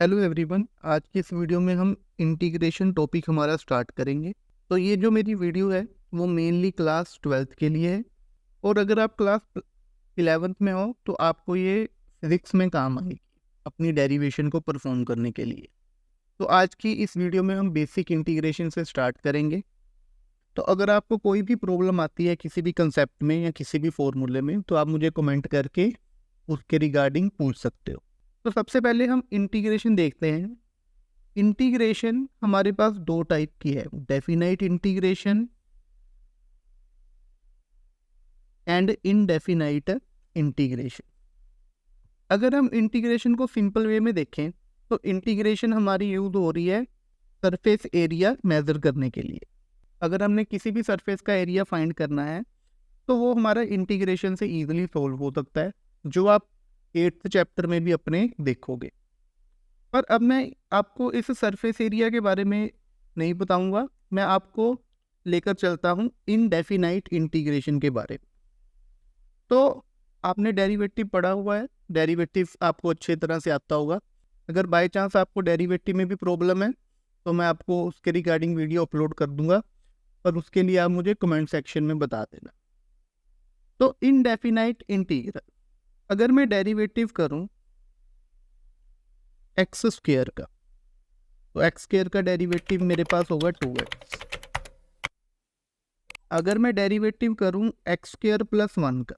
Hello everyone, आज की इस वीडियो में हम इंटीग्रेशन टॉपिक हमारा स्टार्ट करेंगे। तो ये जो मेरी वीडियो है वो मेनली क्लास 12th के लिए है, और अगर आप क्लास 11th में हो तो आपको ये फिजिक्स में काम आएगी अपनी डेरिवेशन को परफॉर्म करने के लिए। तो आज की इस वीडियो में हम बेसिक इंटीग्रेशन से स्टार्ट करेंगे। तो अगर आपको कोई भी प्रॉब्लम आती है किसी भी कंसेप्ट में या किसी भी फॉर्मूले में, तो आप मुझे कमेंट करके उसके रिगार्डिंग पूछ सकते हो। तो सबसे पहले हम इंटीग्रेशन देखते हैं। इंटीग्रेशन हमारे पास दो टाइप की है, definite integration and indefinite integration. अगर हम इंटीग्रेशन को सिंपल वे में देखें तो इंटीग्रेशन हमारी यूज हो रही है सरफेस एरिया मेजर करने के लिए। अगर हमने किसी भी सरफेस का एरिया फाइंड करना है तो वो हमारा इंटीग्रेशन से इजीली सॉल्व हो सकता है, जो आप 8th चैप्टर में भी अपने देखोगे। पर अब मैं आपको इस सरफेस एरिया के बारे में नहीं बताऊंगा, मैं आपको लेकर चलता हूं इनडेफिनाइट इंटीग्रेशन के बारे में। तो आपने डेरिवेटिव पढ़ा हुआ है, डेरिवेटिव आपको अच्छे तरह से आता होगा। अगर बाय चांस आपको डेरिवेटिव में भी प्रॉब्लम है तो मैं आपको उसके रिगार्डिंग वीडियो अपलोड कर दूंगा, पर उसके लिए आप मुझे कमेंट सेक्शन में बता देना। तो इनडेफिनाइट इंटीग्रल, अगर मैं डेरिवेटिव करूं एक्स स्क्वायर का, तो एक्स स्क्वायर का डेरिवेटिव मेरे पास होगा 2x। अगर मैं डेरिवेटिव करूं एक्स स्क्वायर प्लस 1 का,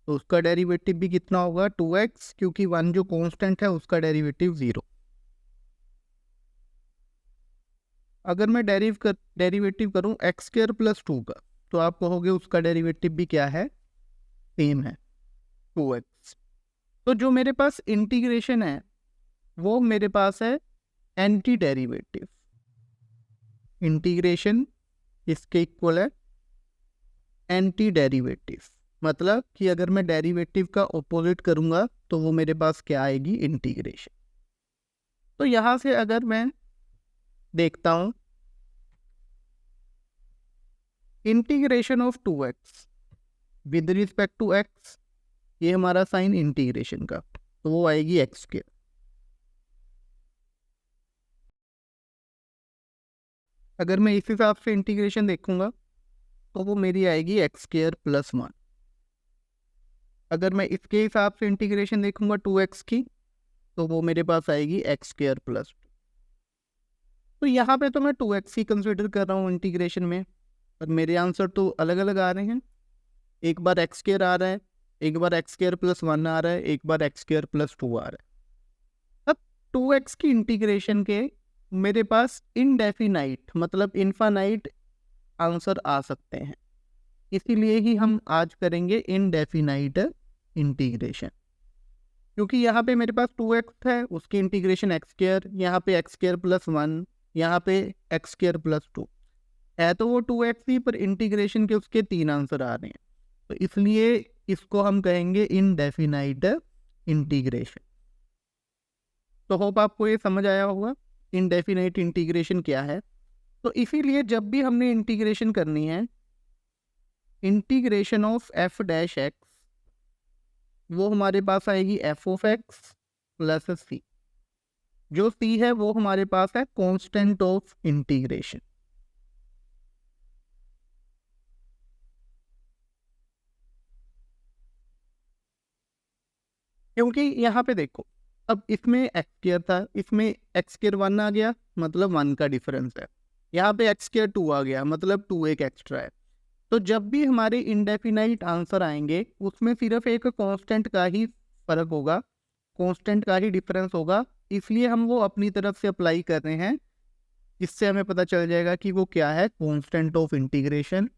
तो उसका डेरिवेटिव भी कितना होगा 2x, क्योंकि 1 जो कांस्टेंट है उसका डेरिवेटिव 0। अगर मैं डेरिवेटिव करूं एक्स स्क्वायर प्लस 2 का, तो आप कहोगे उसका डेरिवेटिव भी क्या है, सेम है 2x। तो जो मेरे पास इंटीग्रेशन है वो मेरे पास है एंटी डेरिवेटिव। इंटीग्रेशन इसके इक्वल है एंटी डेरिवेटिव, मतलब कि अगर मैं डेरिवेटिव का ऑपोजिट करूंगा तो वो मेरे पास क्या आएगी, इंटीग्रेशन। तो यहां से अगर मैं देखता हूं integration of 2x with respect to x, ये हमारा साइन इंटीग्रेशन का, तो वो आएगी एक्स स्क्वायर। अगर मैं इस हिसाब से इंटीग्रेशन देखूंगा तो वो मेरी आएगी एक्स स्क्वायर प्लस 1। अगर मैं इसके हिसाब से इंटीग्रेशन देखूंगा 2x की, तो वो मेरे पास आएगी एक्स स्क्वायर प्लस 2। तो यहाँ पे तो मैं 2x ही कंसिडर कर रहा हूँ इंटीग्रेशन में, पर मेरे आंसर तो अलग अलग आ रहे हैं। एक बार एक्स स्क्वायर आ रहा है, एक बार एक्स स्क्वायर प्लस 1 आ रहा है, एक बार एक्स स्क्वायर प्लस 2 आ रहा है। अब 2x की इंटीग्रेशन के मेरे पास इनडेफिनाइट मतलब इनफाइनाइट आंसर आ सकते हैं, इसीलिए ही हम आज करेंगे इनडेफिनाइट इंटीग्रेशन। क्योंकि यहाँ पे मेरे पास 2x है, उसकी इंटीग्रेशन एक्स स्क्वायर, यहाँ पे एक्स स्क्वायर प्लस 1, यहाँ पे एक्स स्क्वायर प्लस 2 है, तो वो 2x ही, पर इंटीग्रेशन के उसके 3 आंसर आ रहे हैं, तो इसलिए इसको हम कहेंगे इनडेफिनाइट इंटीग्रेशन। तो होप आपको ये समझ आया होगा इनडेफिनाइट इंटीग्रेशन क्या है। तो इसीलिए जब भी हमने इंटीग्रेशन करनी है, integration of F dash x, वो हमारे पास आएगी एफ ऑफ एक्स प्लस सी। जो सी है वो हमारे पास है कांस्टेंट ऑफ इंटीग्रेशन। क्योंकि यहाँ पे देखो, अब इसमें एक्स स्क्वायर था, इसमें एक्स स्क्वायर 1 आ गया, मतलब 1 का डिफरेंस है। यहाँ पे एक्स स्क्वायर 2 आ गया, मतलब 2 एक एक्स्ट्रा है। तो जब भी हमारे इंडेफिनाइट आंसर आएंगे उसमें सिर्फ एक कांस्टेंट का ही फर्क होगा, कांस्टेंट का ही डिफरेंस होगा, इसलिए हम वो अपनी तरफ से अप्लाई कर रहे हैं। इससे हमें पता चल जाएगा कि वो क्या है, कांस्टेंट ऑफ इंटीग्रेशन,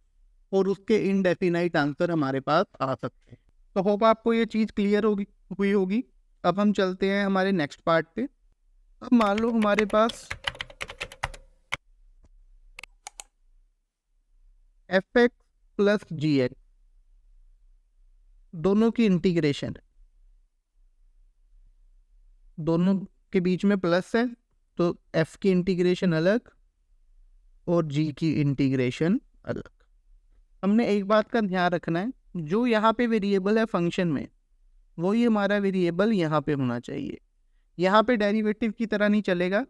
और उसके इनडेफिनाइट आंसर हमारे पास आ सकते हैं। तो होप आपको ये चीज़ क्लियर हुई होगी। अब हम चलते हैं हमारे नेक्स्ट पार्ट पे। अब मान लो हमारे पास एफ एक्स प्लस जी एक्स दोनों की इंटीग्रेशन है, दोनों के बीच में प्लस है, तो एफ की इंटीग्रेशन अलग और जी की इंटीग्रेशन अलग। हमने एक बात का ध्यान रखना है, जो यहाँ पे वेरिएबल है फंक्शन में, वही हमारा वेरिएबल यहाँ पे होना चाहिए। यहाँ पे डेरिवेटिव की तरह नहीं चलेगा,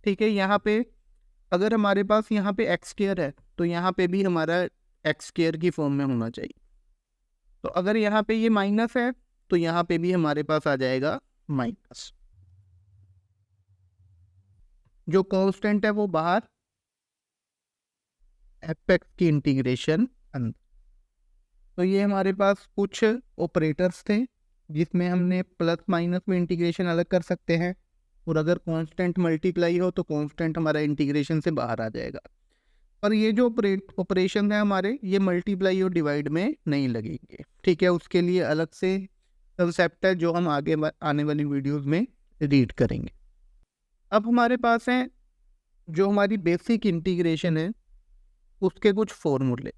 ठीक है। यहाँ पे अगर हमारे पास यहाँ पे एक्स स्क्वायर है तो यहाँ पे भी हमारा एक्स स्क्वायर की फॉर्म में होना चाहिए। तो अगर यहाँ पे ये माइनस है तो यहाँ पे भी हमारे पास आ जाएगा माइनस। जो कांस्टेंट है वो बाहर, एफ की इंटीग्रेशन अंदर। तो ये हमारे पास कुछ ऑपरेटर्स थे जिसमें हमने प्लस माइनस में इंटीग्रेशन अलग कर सकते हैं, और अगर कांस्टेंट मल्टीप्लाई हो तो कांस्टेंट हमारा इंटीग्रेशन से बाहर आ जाएगा। पर ये जो ऑपरेशन है हमारे, ये मल्टीप्लाई और डिवाइड में नहीं लगेंगे, ठीक है। उसके लिए अलग से कंसेप्ट है जो हम आगे आने वाली वीडियोस में रीड करेंगे। अब हमारे पास है जो हमारी बेसिक इंटीग्रेशन है उसके कुछ फॉर्मूले।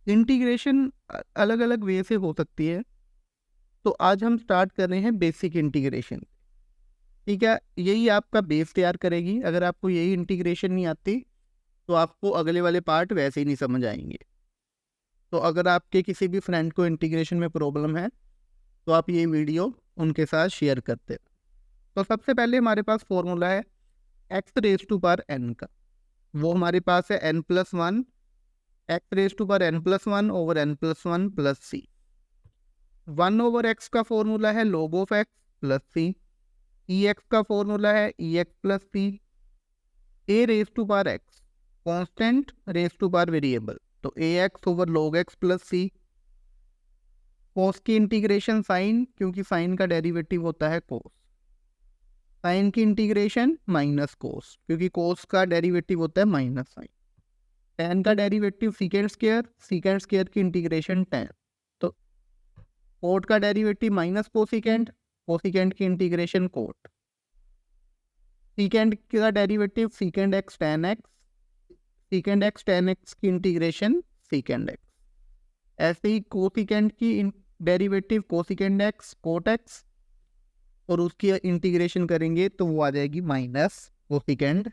इंटीग्रेशन अलग अलग वे से हो सकती है, तो आज हम स्टार्ट कर रहे हैं बेसिक इंटीग्रेशन, ठीक है। यही आपका बेस तैयार करेगी। अगर आपको यही इंटीग्रेशन नहीं आती तो आपको अगले वाले पार्ट वैसे ही नहीं समझ आएंगे। तो अगर आपके किसी भी फ्रेंड को इंटीग्रेशन में प्रॉब्लम है तो आप ये वीडियो उनके साथ शेयर करते हैं। तो सबसे पहले हमारे पास फॉर्मूला है x raise to power n का। वो हमारे पास है n+1 x raise to power n+1 over n+1 plus C. 1/x का फॉर्मूला है log of x plus C. X का फॉर्मूला है ex plus C. A raise to power x constant raise to power variable, तो ax over log x plus C. Cos की integration sine, क्योंकि sine का derivative होता है कोस। Sine की integration minus cos, क्योंकि कोस का डेरिवेटिव होता है माइनस साइन। टेन का डेरिवेटिव सीकेंड स्क्वायर की इंटीग्रेशन टेन। तो कोट का डेरिवेटिव माइनस कोसिकेंड की इंटीग्रेशन कोट। सीकेंड का derivative secant x tan x की इंटीग्रेशन सीकेंड एक्स। ऐसे ही कोसिकेंड की derivative cosecant x cot x, और उसकी इंटीग्रेशन करेंगे तो वो आ जाएगी माइनस कोसिकेंड।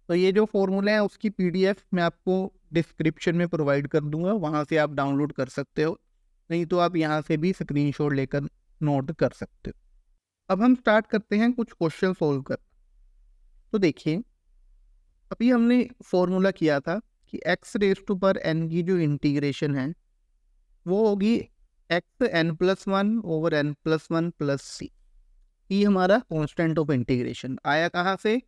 तो ये जो फॉर्मूले हैं उसकी पीडीएफ मैं आपको डिस्क्रिप्शन में प्रोवाइड कर दूंगा, वहाँ से आप डाउनलोड कर सकते हो, नहीं तो आप यहाँ से भी स्क्रीनशॉट लेकर नोट कर सकते हो। अब हम स्टार्ट करते हैं कुछ क्वेश्चन सोल्व कर। तो देखिए, अभी हमने फॉर्मूला किया था कि x raise to power n की जो इंटीग्रेशन है वो होगी x n+1 over n+1 plus सी। ये हमारा कांस्टेंट ऑफ इंटीग्रेशन आया कहाँ से,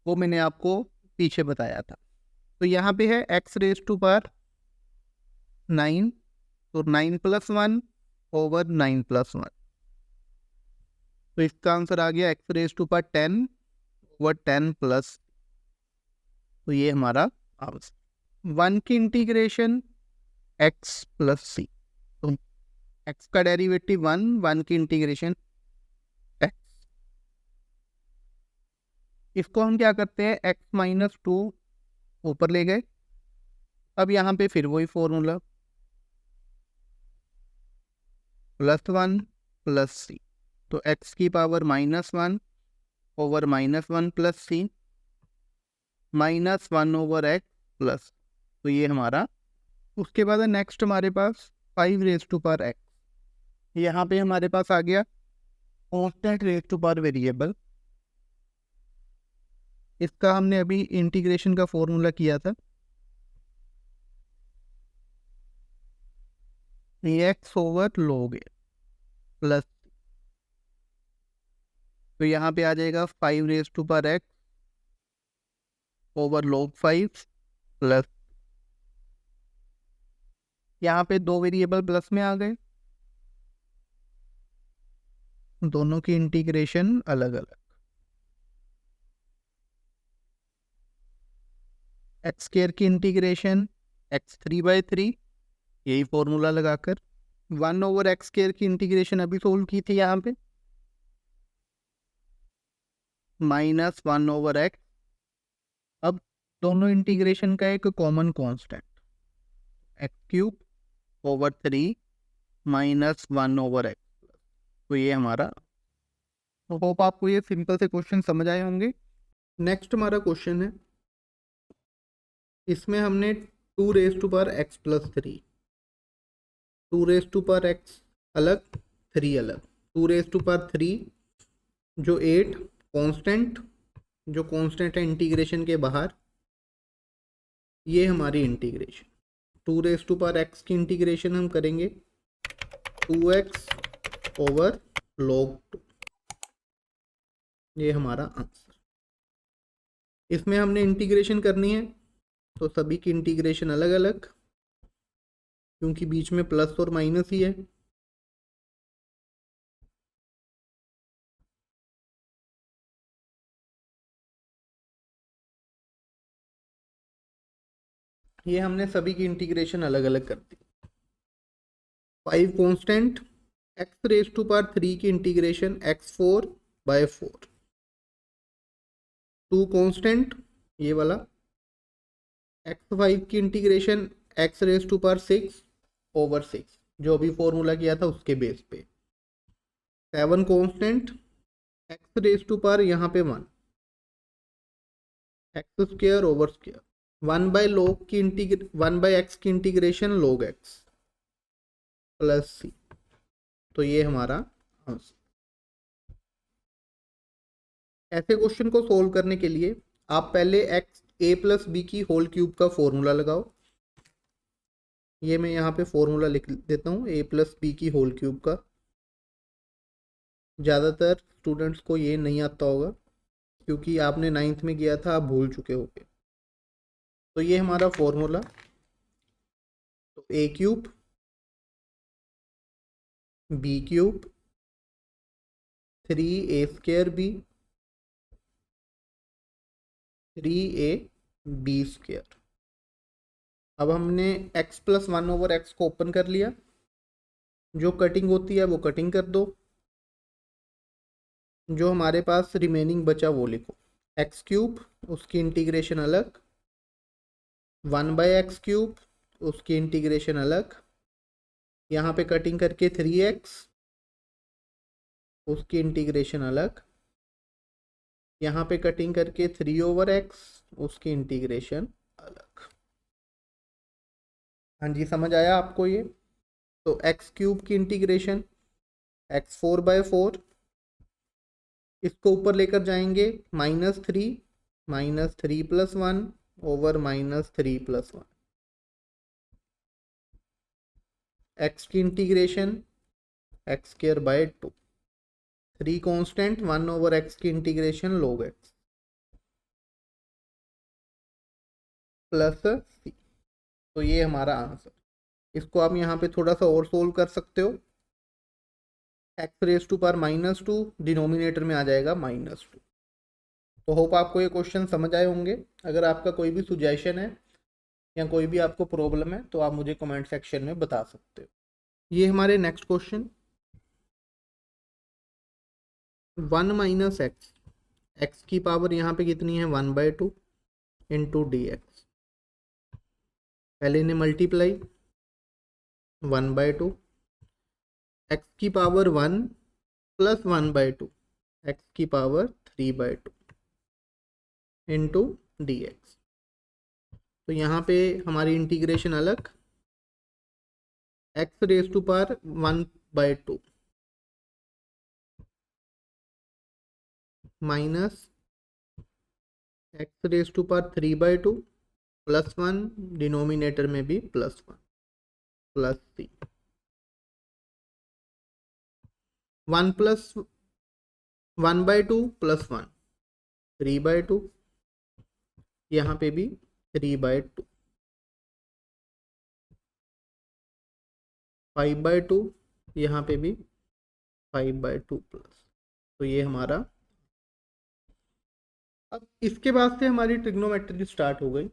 वो मैंने आपको पीछे बताया था। तो यहाँ पे है एक्स रेज टू पावर 9, तो 9+1 ओवर 9+1। तो इसका आंसर आ गया x raise to power 10 over 10 plus. तो ये हमारा आंसर। 1 की इंटीग्रेशन एक्स प्लस सी, तो एक्स का डेरिवेटिव 1 की इंटीग्रेशन एक्स। इसको हम क्या करते हैं, x-2 ऊपर ले गए। अब यहाँ पे फिर वही फॉर्मूला +1 प्लस सी, तो x की power -1 over -1 plus c, -1 over x plus. तो ये हमारा, उसके बाद नेक्स्ट हमारे पास 5 रेज टू पावर x। यहाँ पे हमारे पास आ गया constant raise to power variable. इसका हमने अभी इंटीग्रेशन का फॉर्मूला किया था, x over log a plus. तो यहाँ पे आ जाएगा 5 raise to power x over log 5 plus. यहाँ पे दो वेरिएबल प्लस में आ गए, दोनों की इंटीग्रेशन अलग अलग। एक्स स्क्वायर की इंटीग्रेशन x3/3, यही फॉर्मूला लगाकर। 1 ओवर एक्स स्क्वायर की इंटीग्रेशन अभी सोल्व की थी, यहाँ पे -1 ओवर एक्स। अब दोनों इंटीग्रेशन का एक common constant x³ over 3 -1 over x. तो ये हमारा, होप आपको ये सिंपल से क्वेश्चन समझ आए होंगे। नेक्स्ट हमारा क्वेश्चन है, इसमें हमने 2 raise to power x plus 3, 2 raise to power x अलग 3 अलग, 2 रेज टू पावर 3 जो 8 कांस्टेंट, जो कांस्टेंट है इंटीग्रेशन के बाहर, ये हमारी integration 2 raised to power x की इंटीग्रेशन हम करेंगे 2x ओवर log 2, ये हमारा आंसर। इसमें हमने इंटीग्रेशन करनी है तो सभी की इंटीग्रेशन अलग अलग, क्योंकि बीच में प्लस और माइनस ही है। ये हमने सभी की इंटीग्रेशन अलग अलग कर दी। 5 constant x raise to power 3 की इंटीग्रेशन x4/4, 2 कांस्टेंट ये वाला x5 की integration x raise to power 6/6, जो अभी फॉर्मूला किया था उसके बेस पे। 7 constant x raise to power यहाँ पे 1, x² 1/log की 1/x की integration log x plus c, तो ये हमारा आंसर। ऐसे क्वेश्चन को सोल्व करने के लिए आप पहले a+b की होल क्यूब का फॉर्मूला लगाओ। ये मैं यहाँ पे फॉर्मूला लिख देता हूँ a+b की होल क्यूब का। ज़्यादातर स्टूडेंट्स को ये नहीं आता होगा क्योंकि आपने 9th में किया था, आप भूल चुके होंगे। तो ये हमारा फॉर्मूला, तो a³ b³ 3a² 3ab²। अब हमने x+1/x को ओपन कर लिया, जो कटिंग होती है वो कटिंग कर दो, जो हमारे पास रिमेनिंग बचा वो लिखो। x³ उसकी इंटीग्रेशन अलग, 1/x³ उसकी इंटीग्रेशन अलग, यहाँ पे कटिंग करके 3x उसकी इंटीग्रेशन अलग, यहाँ पे कटिंग करके 3/x उसकी इंटीग्रेशन अलग। हाँ जी, समझ आया आपको ये? तो x³ की इंटीग्रेशन x4/4, इसको ऊपर लेकर जाएंगे -3 -3+1 ओवर -3+1, x की इंटीग्रेशन x²/2, 3 कांस्टेंट 1/x की integration log x plus c, तो ये हमारा आंसर। इसको आप यहाँ पे थोड़ा सा और सोल्व कर सकते हो। x⁻² -2 डिनोमिनेटर में आ जाएगा -2। तो होप आपको ये क्वेश्चन समझ आए होंगे। अगर आपका कोई भी सुजेशन है या कोई भी आपको प्रॉब्लम है तो आप मुझे कमेंट सेक्शन में बता सकते हो। ये हमारे नेक्स्ट क्वेश्चन 1 - x, x की पावर यहाँ पे कितनी है 1/2 इंटू dx। पहले ने मल्टीप्लाई 1/2, x की पावर 1 प्लस 1/2, x की पावर 3/2 इंटू dx। तो यहाँ पे हमारी इंटीग्रेशन अलग, x⁻² 1/2 minus x⁻³ 3/2 plus 1, denominator में भी +1 प्लस c। 1 + 1/2 + 1 3/2, यहाँ पे भी 3/2, 5/2, यहाँ पे भी 5/2 प्लस। तो ये हमारा, अब इसके बाद से हमारी ट्रिग्नोमेट्री स्टार्ट हो गई।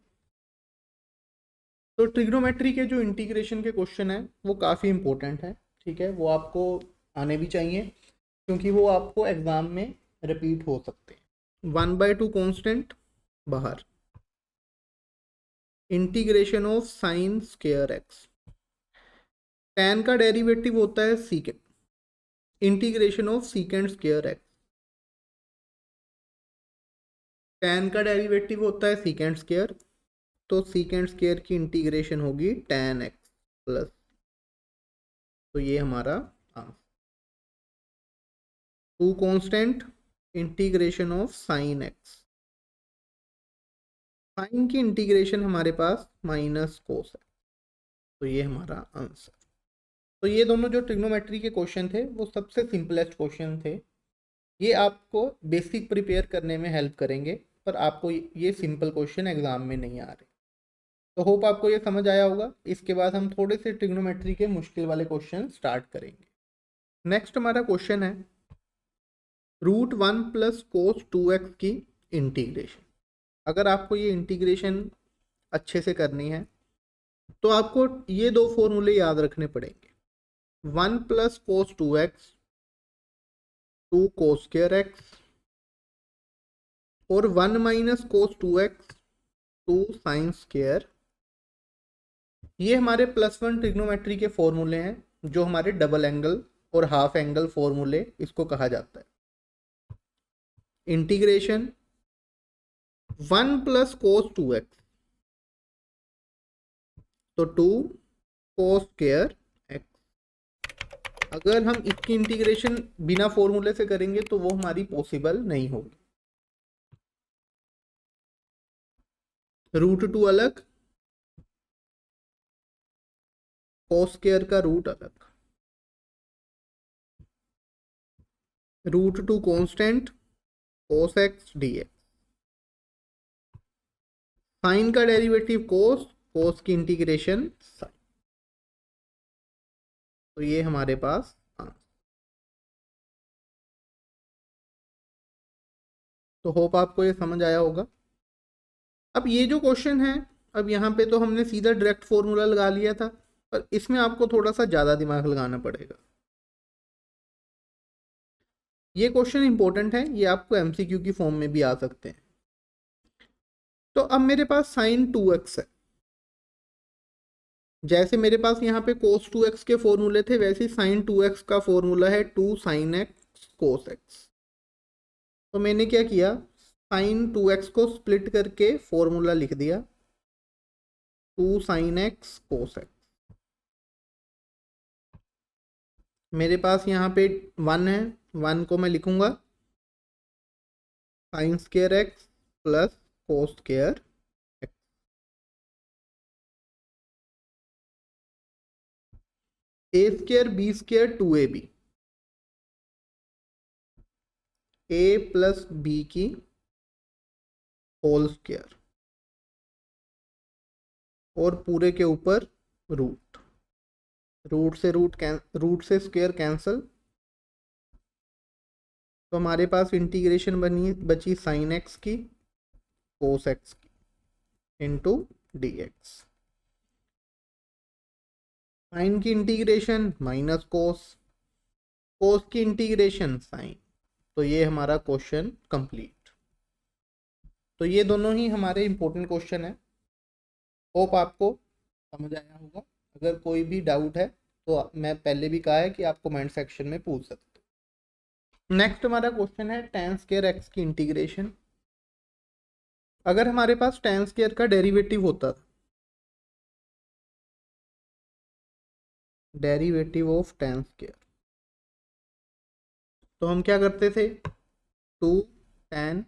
तो ट्रिग्नोमेट्री के जो इंटीग्रेशन के क्वेश्चन है वो काफ़ी इंपॉर्टेंट है, ठीक है, वो आपको आने भी चाहिए क्योंकि वो आपको एग्जाम में रिपीट हो सकते हैं। 1/2 कांस्टेंट बाहर, इंटीग्रेशन ऑफ sin²x, tan का डेरिवेटिव होता है सीकेंड, इंटीग्रेशन ऑफ secant²x, tan का डेरिवेटिव होता है secant², तो secant² की इंटीग्रेशन होगी tan x प्लस, तो ये हमारा answer. 2 constant integration of sine x, sine की इंटीग्रेशन हमारे पास माइनस कोस है, तो ये हमारा आंसर। तो ये दोनों जो ट्रिग्नोमेट्री के क्वेश्चन थे वो सबसे सिंपलेस्ट क्वेश्चन थे। ये आपको बेसिक प्रिपेयर करने में हेल्प करेंगे, पर आपको ये सिंपल क्वेश्चन एग्जाम में नहीं आ रहे। तो होप आपको ये समझ आया होगा। इसके बाद हम थोड़े से ट्रिग्नोमेट्री के मुश्किल वाले क्वेश्चन स्टार्ट करेंगे। नेक्स्ट हमारा क्वेश्चन है √1 + cos 2x की इंटीग्रेशन। अगर आपको ये इंटीग्रेशन अच्छे से करनी है तो आपको ये दो फॉर्मूले याद रखने पड़ेंगे। 1 + cos 2x 2 cos² x और 1 - cos 2x 2 sin²। ये हमारे +1 ट्रिग्नोमेट्री के फॉर्मूले हैं, जो हमारे डबल एंगल और हाफ एंगल फॉर्मूले इसको कहा जाता है। इंटीग्रेशन 1 + cos 2x, तो 2 cos² x। अगर हम इसकी इंटीग्रेशन बिना फॉर्मूले से करेंगे तो वो हमारी पॉसिबल नहीं होगी। √2 अलग, cos² का रूट अलग, √2 constant cos x dx, sine का डेरिवेटिव cos, cos की इंटीग्रेशन साइन। तो ये हमारे पास तो होप आपको ये समझ आया होगा। अब ये जो क्वेश्चन है, अब यहाँ पे तो हमने सीधा डायरेक्ट फॉर्मूला लगा लिया था, पर इसमें आपको थोड़ा सा ज़्यादा दिमाग लगाना पड़ेगा। ये क्वेश्चन इंपॉर्टेंट है, ये आपको एमसीक्यू की फॉर्म में भी आ सकते हैं। तो अब मेरे पास sin 2x है, जैसे मेरे पास यहाँ पे cos 2x के फॉर्मूले थे, वैसे sin 2x का फॉर्मूला है 2 sin x cos x। तो मैंने क्या किया, sin 2x को स्प्लिट करके फॉर्मूला लिख दिया 2 sin x cos x। मेरे पास यहाँ पे 1 है, 1 को मैं लिखूंगा sin² x + cos² x। a² b² 2ab, a + b की होल स्क्वायर और पूरे के ऊपर रूट, रूट से स्क्वायर कैंसल। तो हमारे पास इंटीग्रेशन बची sin x की cos x की इंटू dx। साइन की इंटीग्रेशन माइनस कोस की इंटीग्रेशन साइन। तो ये हमारा क्वेश्चन कंप्लीट। तो ये दोनों ही हमारे इंपॉर्टेंट क्वेश्चन है। होप आपको समझ आया होगा। अगर कोई भी डाउट है तो मैं पहले भी कहा है कि आप कमेंट सेक्शन में पूछ सकते हो। नेक्स्ट हमारा क्वेश्चन है tan² x की इंटीग्रेशन। अगर हमारे पास tan² का डेरिवेटिव होता, डेरिवेटिव ऑफ tan², तो हम क्या करते थे, 2 tan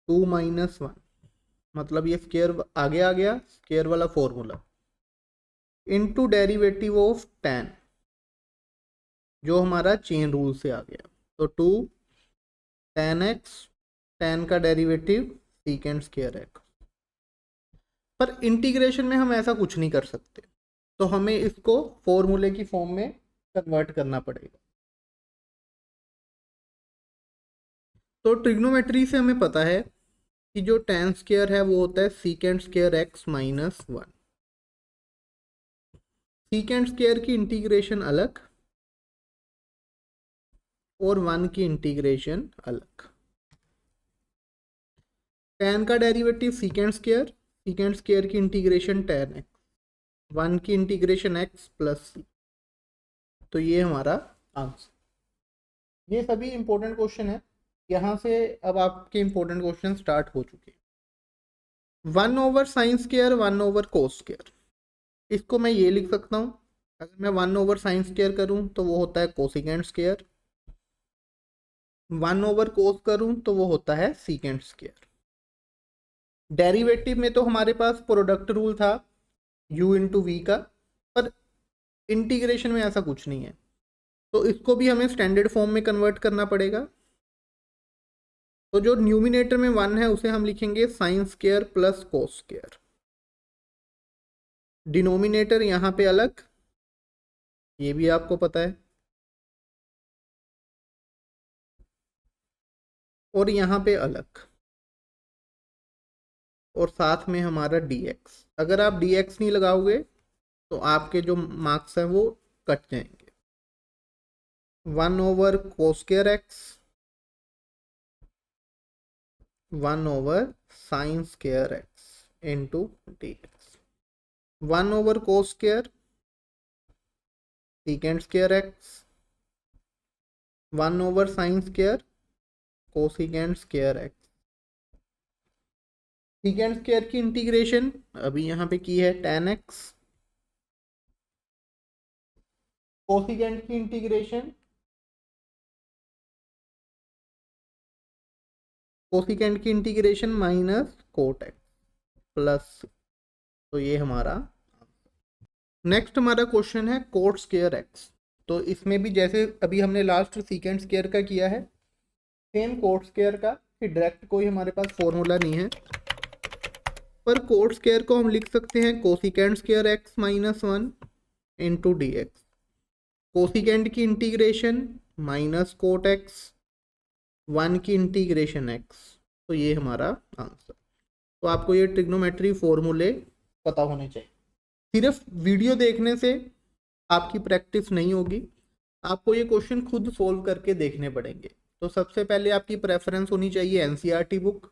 2 - 1, मतलब ये स्क्वायर आगे आ गया, स्क्वायर वाला formula, into derivative of tan, जो हमारा चेन रूल से आ गया। तो 2 tan x, tan का डेरिवेटिव sec² x। पर इंटीग्रेशन में हम ऐसा कुछ नहीं कर सकते, तो हमें इसको फॉर्मूले की फॉर्म में कन्वर्ट करना पड़ेगा। तो ट्रिग्नोमेट्री से हमें पता है कि जो tan² है वो होता है sec² x - 1। sec² की इंटीग्रेशन अलग और 1 की इंटीग्रेशन अलग। tan का डेरिवेटिव sec² की इंटीग्रेशन tan x, 1 की इंटीग्रेशन x + c। तो ये हमारा आंसर। ये सभी इंपॉर्टेंट क्वेश्चन है। यहाँ से अब आपके इंपॉर्टेंट क्वेश्चन स्टार्ट हो चुके हैं। 1/sin², 1/cos², इसको मैं ये लिख सकता हूँ। अगर मैं 1/sin² करूँ तो वो होता है कोसिकेंट स्क्वायर, 1 ओवर कोस करूं तो वो होता है सीकेंट स्क्वायर। डेरिवेटिव में तो हमारे पास प्रोडक्ट रूल था u इंटू वी का, पर इंटीग्रेशन में ऐसा कुछ नहीं है, तो इसको भी हमें स्टैंडर्ड फॉर्म में कन्वर्ट करना पड़ेगा। तो जो न्यूमिनेटर में 1 है उसे हम लिखेंगे sine square plus cos square. Denominator यहाँ पे अलग, ये भी आपको पता है, और यहाँ पे अलग, और साथ में हमारा dx। अगर आप dx नहीं लगाओगे तो आपके जो मार्क्स हैं वो कट जाएंगे। 1 over cos square x, 1 over sign square x into dx। 1 over cos square secant square x, 1 over sine square cosecant square x. Secant square की इंटीग्रेशन अभी यहाँ पे की है tan x, कोसिकेंट की इंटीग्रेशन कोसिकेंट की integration minus cot x plus, तो ये हमारा। नेक्स्ट हमारा क्वेश्चन है कोट स्क्वायर एक्स। तो इसमें भी जैसे अभी हमने लास्ट सीकेंट स्क्वायर का किया है, सेम कोट स्क्वायर का, कि डायरेक्ट कोई हमारे पास फॉर्मूला नहीं है, पर कोट स्क्वायर को हम लिख सकते हैं cosecant square x minus 1 into d x. Cosecant की इंटीग्रेशन माइनस कोट एक्स, 1 की इंटीग्रेशन एक्स, तो ये हमारा आंसर। तो आपको ये ट्रिग्नोमेट्री फॉर्मूले पता होने चाहिए। सिर्फ वीडियो देखने से आपकी प्रैक्टिस नहीं होगी, आपको ये क्वेश्चन खुद सोल्व करके देखने पड़ेंगे। तो सबसे पहले आपकी प्रेफरेंस होनी चाहिए एनसीईआरटी बुक,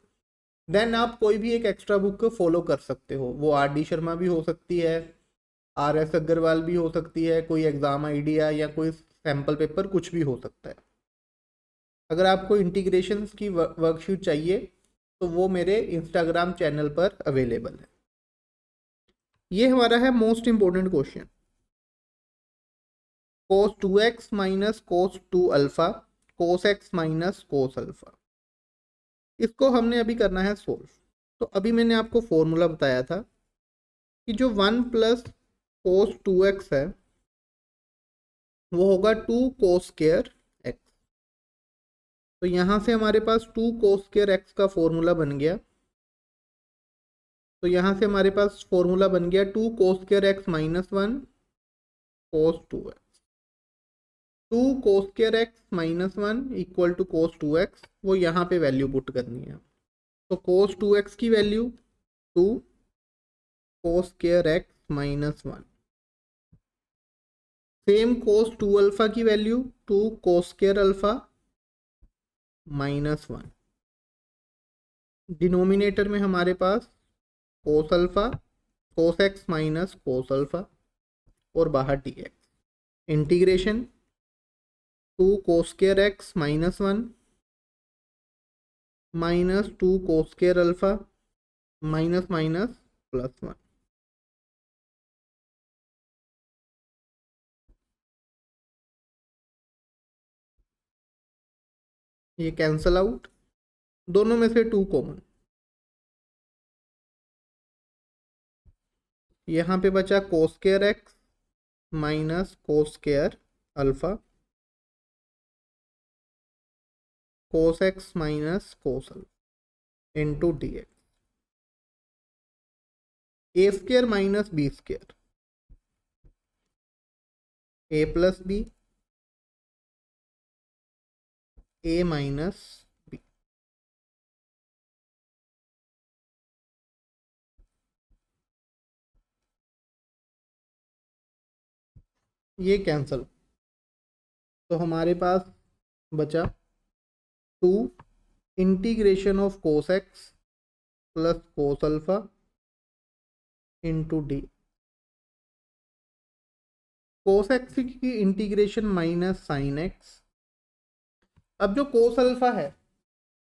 देन आप कोई भी एक एक्स्ट्रा बुक फॉलो कर सकते हो। वो आर डी शर्मा भी हो सकती है, आर एस अग्रवाल भी हो सकती है, कोई एग्जाम आइडिया या कोई सैम्पल पेपर, कुछ भी हो सकता है। अगर आपको इंटीग्रेशन की वर्कशीट चाहिए तो वो मेरे इंस्टाग्राम चैनल पर अवेलेबल है। ये हमारा है most important question, cos 2x minus cos 2 alpha cos x minus cos alpha. इसको हमने अभी करना है सोल्व। तो अभी मैंने आपको फॉर्मूला बताया था कि जो 1 प्लस cos 2x है वो होगा 2 cos स्क्वायर x। तो यहाँ से हमारे पास 2 cos स्क्वायर x का फॉर्मूला बन गया। तो यहाँ से हमारे पास फॉर्मूला बन गया 2 cos square x minus 1 cos 2x। 2 cos square x minus 1 equal to cos 2x, वो यहाँ पे वैल्यू पुट करनी है। तो cos 2x की value 2 cos square x minus 1, same cos 2 alpha की value 2 cos square alpha minus 1। Denominator में हमारे पास cos alpha cos x minus cos alpha, और बाहर dx। Integration 2 cos square x minus 1 minus 2 cos square alpha minus minus plus 1। ये cancel out, दोनों में से 2 कॉमन। यहाँ पे बचा cos square x minus cos square alpha cos x minus cos alpha into d x. A square minus b square, a plus b, a minus b. ये cancel, तो हमारे पास बचा 2 integration of cos x plus cos alpha into d. cos x की integration minus sine x। अब जो cos alpha है,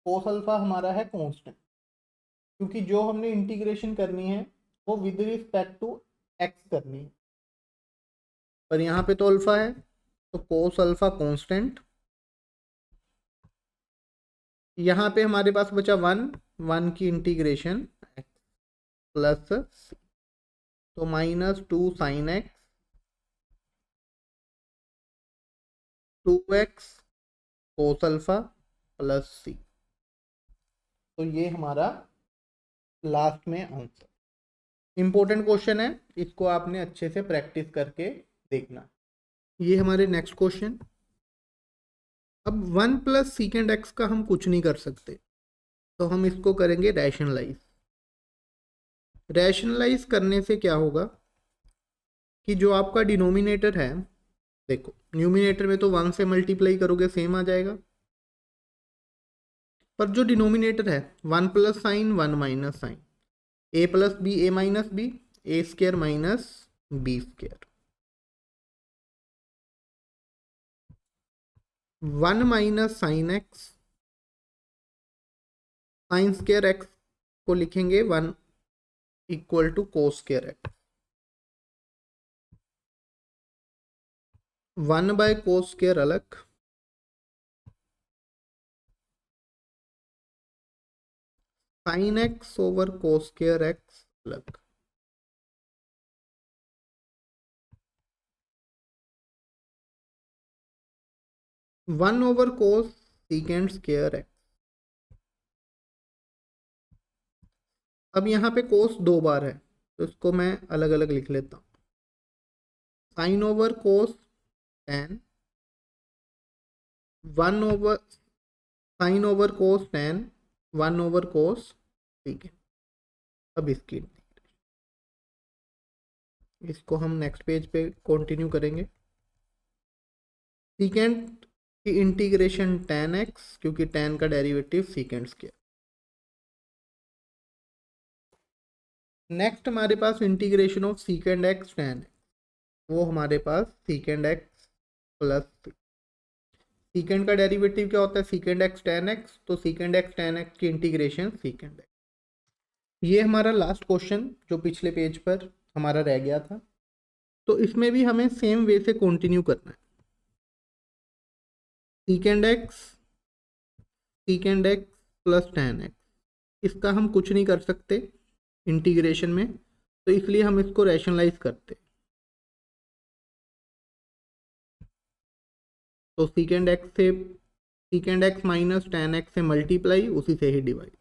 cos alpha हमारा है कांस्टेंट, क्योंकि जो हमने इंटीग्रेशन करनी है वो विद रिस्पेक्ट टू x करनी है, पर यहाँ पे तो अल्फा है, तो cos अल्फा कांस्टेंट यहाँ पे हमारे पास बचा 1 की इंटीग्रेशन प्लस तो -2 sin x 2x cos alpha plus c। तो ये हमारा लास्ट में आंसर। इंपॉर्टेंट क्वेश्चन है, इसको आपने अच्छे से प्रैक्टिस करके देखना। ये हमारे नेक्स्ट क्वेश्चन। अब 1 प्लस सेकेंड एक्स का हम कुछ नहीं कर सकते, तो हम इसको करेंगे रैशनलाइज। रैशनलाइज करने से क्या होगा कि जो आपका डिनोमिनेटर है, देखो न्यूमिनेटर में तो 1 से मल्टीप्लाई करोगे सेम आ जाएगा, पर जो डिनोमिनेटर है 1 plus sine 1 minus sine, a plus b a minus b, a square minus b square, 1 minus sine x, sine square x को लिखेंगे 1 equal to cos square x, 1 by cos square अलग, sine x over cos square x अलग, one over cos secant square x. अब यहाँ पे कोस 2 बार है, तो इसको मैं अलग अलग लिख लेता हूँ। Sine over cos tan, 1 over sine over cos tan, 1 over cos, ठीक है। अब इसको हम नेक्स्ट पेज पे कंटिन्यू करेंगे। सीकेंड की इंटीग्रेशन tan x, क्योंकि tan का डेरिवेटिव सीकेंड स्क्वायर। नेक्स्ट हमारे पास integration of secant x tan x, वो हमारे पास सीकेंड x प्लस सीकेंड का डेरिवेटिव क्या होता है, सीकेंड x tan x, तो सीकेंड x tan x की इंटीग्रेशन सीकेंड x। ये हमारा लास्ट क्वेश्चन जो पिछले पेज पर हमारा रह गया था, तो इसमें भी हमें सेम वे से कंटिन्यू करना है। सीकेंड x प्लस tan x, इसका हम कुछ नहीं कर सकते इंटीग्रेशन में, तो इसलिए हम इसको रैशनलाइज करते। तो secant x minus tan x से मल्टीप्लाई, उसी से ही divide.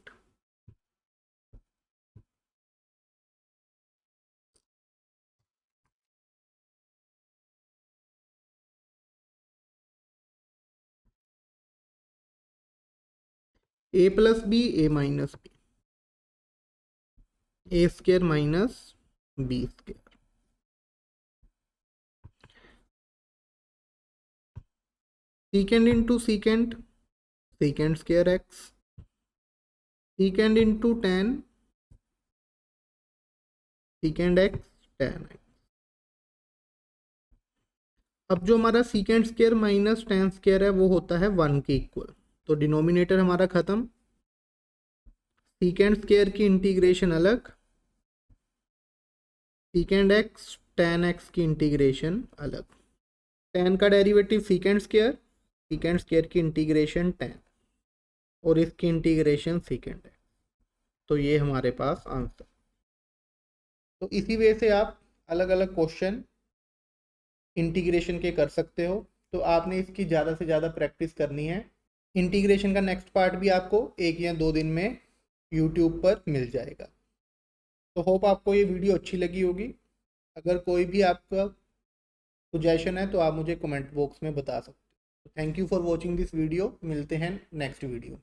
A plus b a minus b, a square minus b square, secant into secant square x, secant into tan secant x tan x. अब जो हमारा secant square minus tan square है वो होता है 1 के इक्वल, तो डिनोमिनेटर हमारा खत्म। सीकेंड स्क्वायर की इंटीग्रेशन अलग, सीकेंड एक्स टेन एक्स की इंटीग्रेशन अलग, टेन का डेरिवेटिव सीकेंड स्क्वायर की इंटीग्रेशन टेन, और इसकी इंटीग्रेशन सीकेंड एक्स। तो ये हमारे पास आंसर। तो इसी वे से आप अलग अलग क्वेश्चन इंटीग्रेशन के कर सकते हो, तो आपने इसकी ज़्यादा से ज़्यादा प्रैक्टिस करनी है। इंटीग्रेशन का नेक्स्ट पार्ट भी आपको 1 या 2 दिन में यूट्यूब पर मिल जाएगा। तो होप आपको ये वीडियो अच्छी लगी होगी। अगर कोई भी आपका सजेशन है तो आप मुझे कमेंट बॉक्स में बता सकते हो। Thank you for watching this video. मिलते हैं नेक्स्ट वीडियो।